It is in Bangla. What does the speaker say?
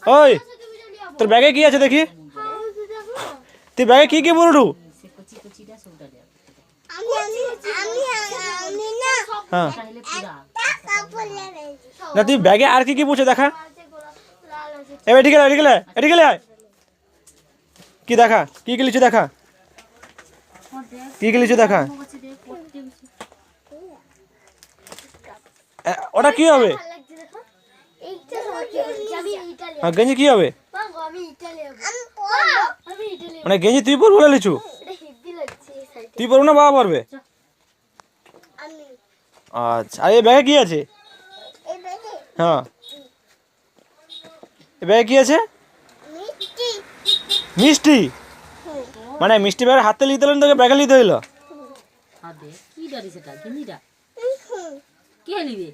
ওই তোর ব্যাগে কি আছে দেখি, তুই ব্যাগে কি কি বলু? হ্যাঁ না তুই ব্যাগে আর কি কি বলছে দেখা, এবার এদিকে আয়, কি দেখা, কি কি লিচু দেখা, কি কি লিচু দেখা, ওটা কি হবে? গেঞ্জি কি হবে? মানে গেঞ্জি তুই পরবো না লিচু? তুই পরবো না বাবা পরবে? আচ্ছা আর এই ব্যাগে কি আছে? হ্যাঁ এই ব্যাগে কি আছে? মিষ্টি? মানে মিষ্টি ব্যাগে হাতে নিতে হলো তোকে ব্যাগে নিতে হইলো? কে নিবে?